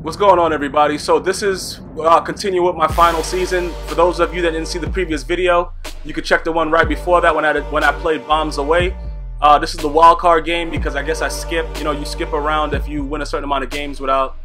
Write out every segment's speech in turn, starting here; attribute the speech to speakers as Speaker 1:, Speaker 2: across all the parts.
Speaker 1: What's going on, everybody? So this is continue with my final season. For those of you that didn't see the previous video, you could check the one right before that when I played Bombs Away. This is the wild card game because I guess I skip. You know, you skip around if you win a certain amount of games without,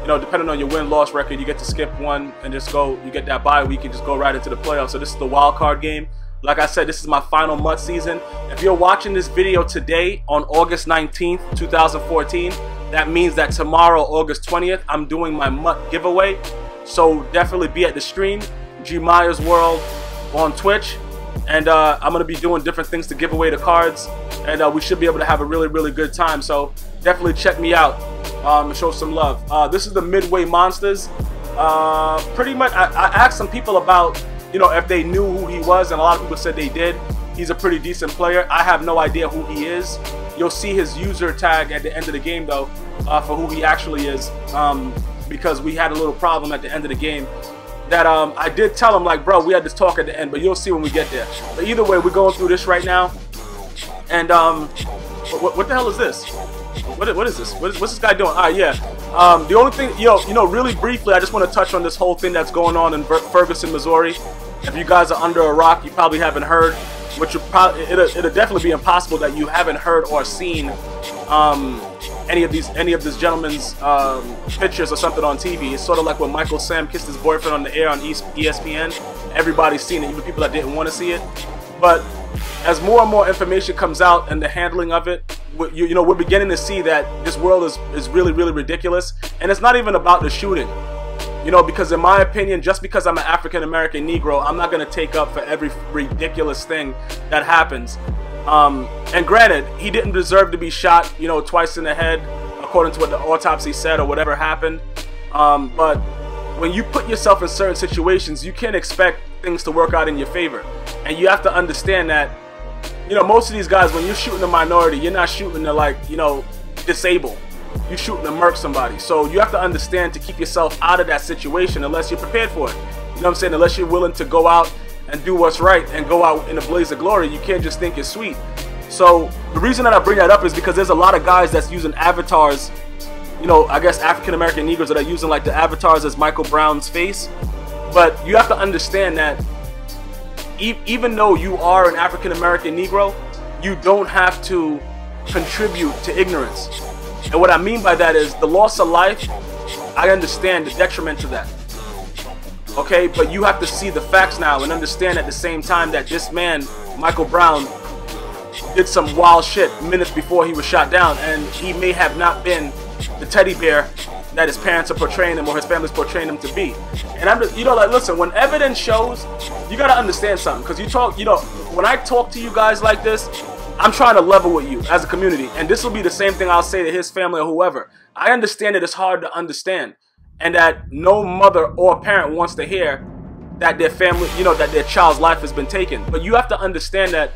Speaker 1: you know, depending on your win-loss record, you get to skip one and just go. You get that bye week and just go right into the playoffs. So this is the wild card game. Like I said, this is my final MUT season. If you're watching this video today on August 19th, 2014, that means that tomorrow, August 20th, I'm doing my MUT giveaway. So definitely be at the stream, GmiasWorld on Twitch. And I'm going to be doing different things to give away the cards. And we should be able to have a really, really good time. So definitely check me out and show some love. This is the Midway Monsters. Pretty much, I asked some people about, you know, if they knew who he was, and a lot of people said they did. He's a pretty decent player. I have no idea who he is. You'll see his user tag at the end of the game, though, for who he actually is, because we had a little problem at the end of the game that I did tell him, like, bro, we had this talk at the end, but you'll see when we get there. But either way, we're going through this right now. And what the hell is this? What is this? What's this guy doing? Yeah. The only thing, you know, really briefly, I just want to touch on this whole thing that's going on in Ferguson, Missouri. If you guys are under a rock, you probably haven't heard, which would probably it'll definitely be impossible that you haven't heard or seen any of this gentleman's pictures or something on TV. It's sort of like when Michael Sam kissed his boyfriend on the air on ESPN. Everybody's seen it, even people that didn't want to see it. But as more and more information comes out and the handling of it, you know, we're beginning to see that this world is really, really ridiculous. And it's not even about the shooting, you know, because in my opinion, just because I'm an African-American Negro, I'm not going to take up for every ridiculous thing that happens. And granted, he didn't deserve to be shot, you know, twice in the head, according to what the autopsy said or whatever happened. But when you put yourself in certain situations, you can't expect things to work out in your favor. And you have to understand that, you know, most of these guys, when you're shooting a minority, you're not shooting to, like, you know, disable. You're shooting to murk somebody. So you have to understand to keep yourself out of that situation unless you're prepared for it. You know what I'm saying? Unless you're willing to go out and do what's right and go out in a blaze of glory, you can't just think it's sweet. So the reason that I bring that up is because there's a lot of guys that's using avatars, you know, I guess African-American Negroes that are using like the avatars as Michael Brown's face. But you have to understand that even though you are an African-American Negro, you don't have to contribute to ignorance. And what I mean by that is the loss of life, I understand the detriment to that. Okay, but you have to see the facts now and understand at the same time that this man, Michael Brown, did some wild shit minutes before he was shot down, and he may have not been the teddy bear that his parents are portraying him or his family's portraying him to be. And I'm just, you know, like, listen, when evidence shows, you gotta understand something, because you talk, you know, when I talk to you guys like this, I'm trying to level with you as a community, and this will be the same thing I'll say to his family or whoever. I understand that it's hard to understand, and that no mother or parent wants to hear that their family, you know, that their child's life has been taken. But you have to understand that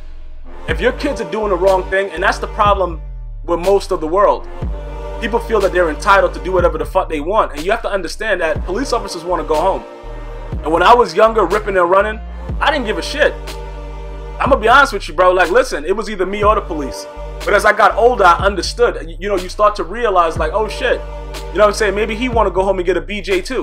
Speaker 1: if your kids are doing the wrong thing, and that's the problem with most of the world, people feel that they're entitled to do whatever the fuck they want, and you have to understand that police officers want to go home. And when I was younger, ripping and running, I didn't give a shit. I'm gonna be honest with you, bro. Like, listen, it was either me or the police. But as I got older, I understood. You know, you start to realize, like, oh shit. You know what I'm saying? Maybe he want to go home and get a BJ too.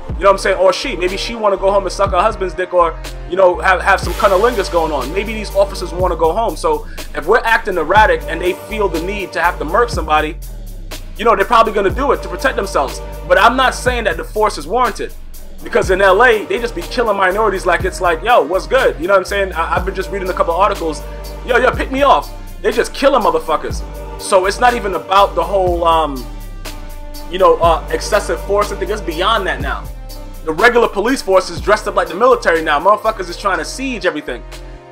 Speaker 1: You know what I'm saying? Or she. Maybe she want to go home and suck her husband's dick, or, you know, have some cunnilingus going on. Maybe these officers want to go home. So if we're acting erratic and they feel the need to have to murk somebody, you know, they're probably going to do it to protect themselves. But I'm not saying that the force is warranted. Because in LA, they just be killing minorities like it's like, yo, what's good? You know what I'm saying? I've been just reading a couple articles. Yo, pick me off. They just killing motherfuckers. So it's not even about the whole, you know, excessive force. I think it's beyond that now. The regular police force is dressed up like the military now. Motherfuckers is trying to siege everything.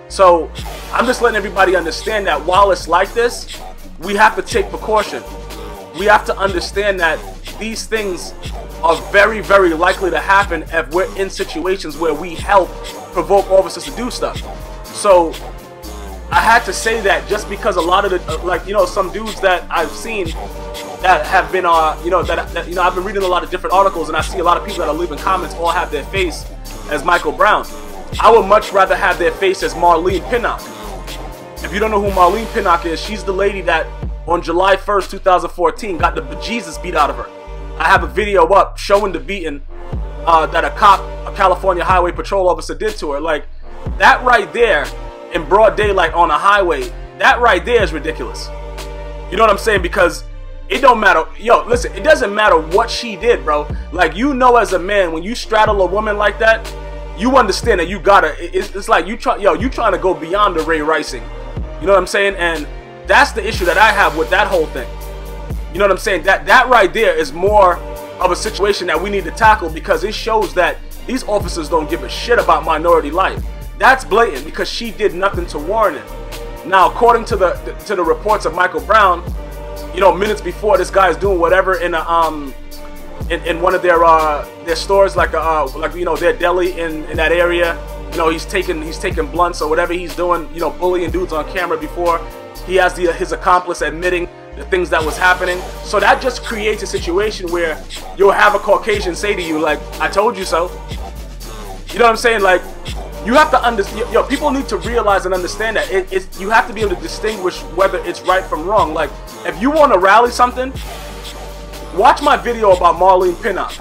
Speaker 1: So I'm just letting everybody understand that while it's like this, we have to take precaution. We have to understand that these things are very, very likely to happen if we're in situations where we help provoke officers to do stuff. So I had to say that just because a lot of the, like, you know, some dudes that I've seen that have been, you know, that you know, I've been reading a lot of different articles, and I see a lot of people that are leaving comments all have their face as Michael Brown. I would much rather have their face as Marlene Pinnock. If you don't know who Marlene Pinnock is, she's the lady that on July 1st, 2014 got the bejesus beat out of her. I have a video up showing the beating that a California Highway Patrol officer did to her. Like, that right there in broad daylight on a highway, that right there is ridiculous. You know what I'm saying? Because it don't matter. Yo, listen, it doesn't matter what she did, bro. Like, you know, as a man, when you straddle a woman like that, you understand that you gotta, it's like you trying to go beyond the Ray Ricing. You know what I'm saying? And that's the issue that I have with that whole thing. You know what I'm saying? That right there is more of a situation that we need to tackle, because it shows that these officers don't give a shit about minority life. That's blatant, because she did nothing to warrant it. Now, according to the reports of Michael Brown, you know, minutes before, this guy is doing whatever in one of their stores, like you know, their deli in that area. You know, he's taking blunts or whatever he's doing. You know, bullying dudes on camera before he has his accomplice admitting the things that was happening. So that just creates a situation where you'll have a Caucasian say to you, like, "I told you so." You know what I'm saying? Like, you have to understand. Yo, people need to realize and understand that you have to be able to distinguish whether it's right from wrong. Like, if you want to rally something, watch my video about Marlene Pinnock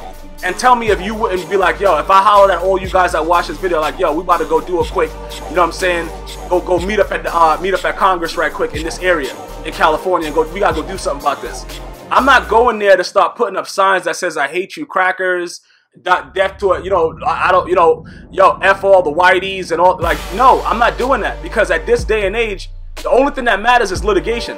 Speaker 1: and tell me if you wouldn't be like, yo, if I hollered at all you guys that watch this video, like, yo, we about to go do a quick, you know what I'm saying, go meet up at Congress right quick in this area in California, and we gotta go do something about this. I'm not going there to start putting up signs that says I hate you crackers, death to it, you know, I don't, you know, yo, F all the whiteys and all. Like, no, I'm not doing that, because at this day and age, the only thing that matters is litigation.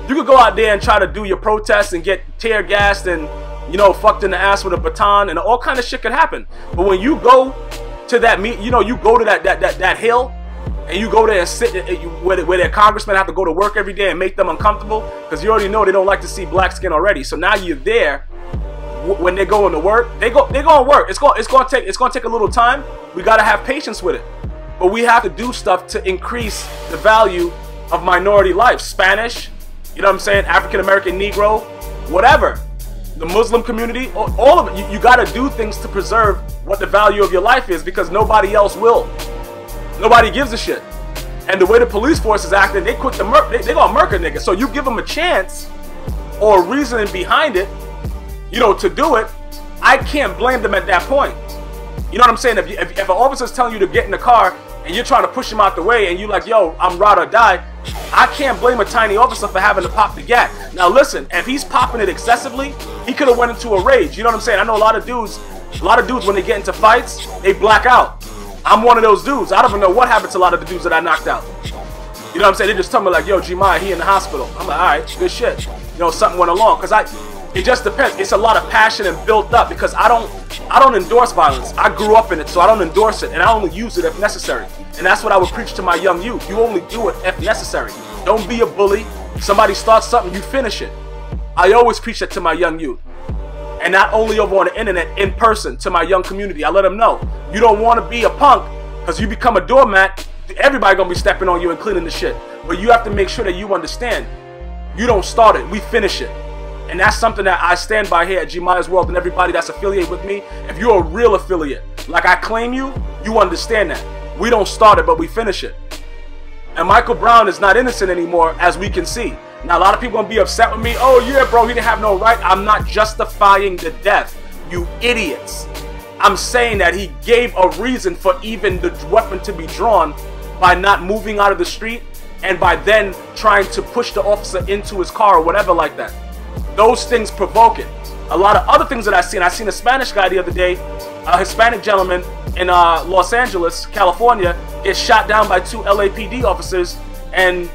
Speaker 1: You could go out there and try to do your protests and get tear gassed and, you know, fucked in the ass with a baton, and all kind of shit could happen. But when you go to that you know, you go to that hill, and you go there and sit where their congressmen have to go to work every day and make them uncomfortable, because you already know they don't like to see black skin already. So now you're there. When they're going to work, they're going to work. It's going to take a little time. We got to have patience with it. But we have to do stuff to increase the value of minority life. Spanish, you know what I'm saying, African American, Negro, whatever. The Muslim community, all of it. You got to do things to preserve what the value of your life is, because nobody else will. Nobody gives a shit. And the way the police force is acting, they quick to they gonna murk a nigga. So you give them a chance or a reasoning behind it, you know, to do it. I can't blame them at that point. You know what I'm saying? If an officer's telling you to get in the car and you're trying to push him out the way and you're like, yo, I'm ride or die, I can't blame a tiny officer for having to pop the gat. Now listen, if he's popping it excessively, he could have went into a rage. You know what I'm saying? I know a lot of dudes when they get into fights, they black out. I'm one of those dudes. I don't even know what happened to a lot of the dudes that I knocked out. You know what I'm saying? They just tell me like, yo, Gmia, he in the hospital. I'm like, all right, good shit. You know, something went along. Because it just depends. It's a lot of passion and built up, because I don't endorse violence. I grew up in it, so I don't endorse it, and I only use it if necessary. And that's what I would preach to my young youth. You only do it if necessary. Don't be a bully. Somebody starts something, you finish it. I always preach that to my young youth. And not only over on the internet, in person, to my young community. I let them know, you don't want to be a punk, because you become a doormat, everybody gonna be stepping on you and cleaning the shit. But you have to make sure that you understand, you don't start it, we finish it. And that's something that I stand by here at GmiasWorld, and everybody that's affiliated with me. If you're a real affiliate, like I claim you, you understand that. We don't start it, but we finish it. And Michael Brown is not innocent anymore, as we can see. Now, a lot of people gonna be upset with me. Oh yeah, bro, he didn't have no right. I'm not justifying the death, you idiots. I'm saying that he gave a reason for even the weapon to be drawn by not moving out of the street, and by then trying to push the officer into his car or whatever like that. Those things provoke it. A lot of other things that I seen a Spanish guy the other day, a Hispanic gentleman in Los Angeles, California, gets shot down by 2 LAPD officers, and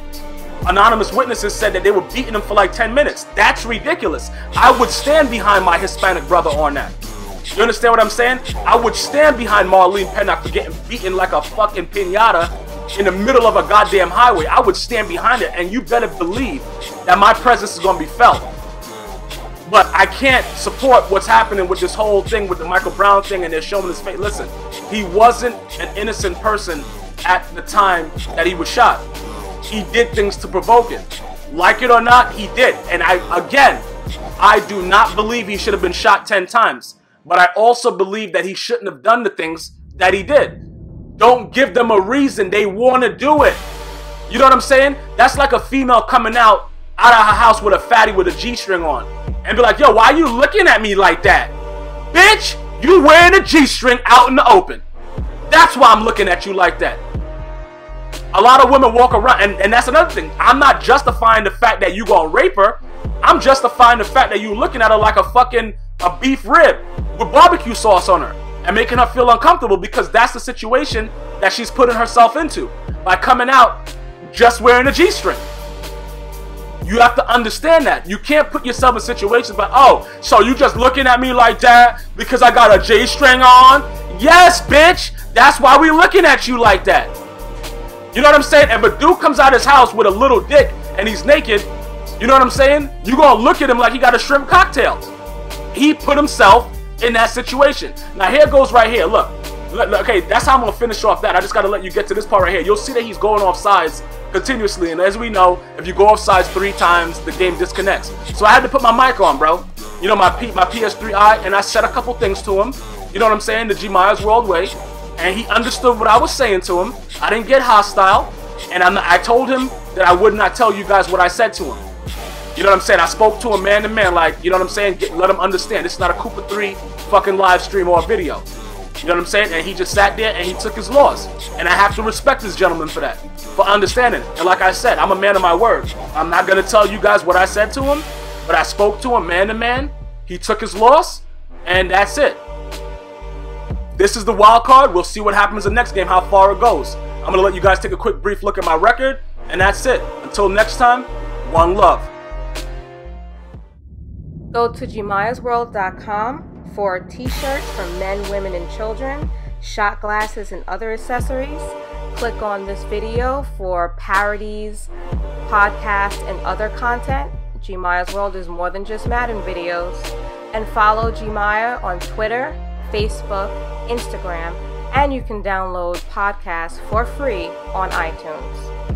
Speaker 1: anonymous witnesses said that they were beating him for like 10 minutes. That's ridiculous. I would stand behind my Hispanic brother on that. You understand what I'm saying? I would stand behind Marlene Pinnock for getting beaten like a fucking piñata in the middle of a goddamn highway. I would stand behind it, and you better believe that my presence is going to be felt. But I can't support what's happening with this whole thing with the Michael Brown thing, and they're showing his face. Listen, he wasn't an innocent person at the time that he was shot. He did things to provoke it. Like it or not, he did. And I do not believe he should have been shot 10 times. But I also believe that he shouldn't have done the things that he did. Don't give them a reason. They want to do it. You know what I'm saying? That's like a female coming out of her house with a fatty with a G-string on. and be like, yo, why are you looking at me like that? Bitch, you wearing a G-string out in the open. That's why I'm looking at you like that. A lot of women walk around, and that's another thing. I'm not justifying the fact that you gonna rape her. I'm justifying the fact that you looking at her like a beef rib with barbecue sauce on her and making her feel uncomfortable, because that's the situation that she's putting herself into by coming out just wearing a G-string. You have to understand that. You can't put yourself in situations like, oh, so you just looking at me like that because I got a J-string on? Yes, bitch. That's why we looking at you like that. You know what I'm saying? If a dude comes out his house with a little dick and he's naked, you know what I'm saying? You gonna look at him like he got a shrimp cocktail. He put himself in that situation. Now here goes right here. Look. Okay, that's how I'm gonna finish off that. I just gotta let you get to this part right here. You'll see that he's going off sides continuously, and as we know, if you go off sides 3 times, the game disconnects. So I had to put my mic on, bro. You know, my PS3i, and I said a couple things to him. You know what I'm saying? The GmiasWorld way, and he understood what I was saying to him. I didn't get hostile, and I told him that I would not tell you guys what I said to him. You know what I'm saying? I spoke to him man to man, like, you know what I'm saying? Let him understand. This is not a Cooper 3 fucking live stream or a video. You know what I'm saying? And he just sat there and he took his loss. And I have to respect this gentleman for that, for understanding. And like I said, I'm a man of my word. I'm not going to tell you guys what I said to him, but I spoke to him man to man. He took his loss, and that's it. This is the wild card. We'll see what happens in the next game, how far it goes. I'm going to let you guys take a quick brief look at my record, and that's it. Until next time, one love.
Speaker 2: Go to GmiasWorld.com for t-shirts for men, women, and children, shot glasses, and other accessories. Click on this video for parodies, podcasts, and other content. GmiasWorld is more than just Madden videos. And follow Gmia on Twitter, Facebook, Instagram, and you can download podcasts for free on iTunes.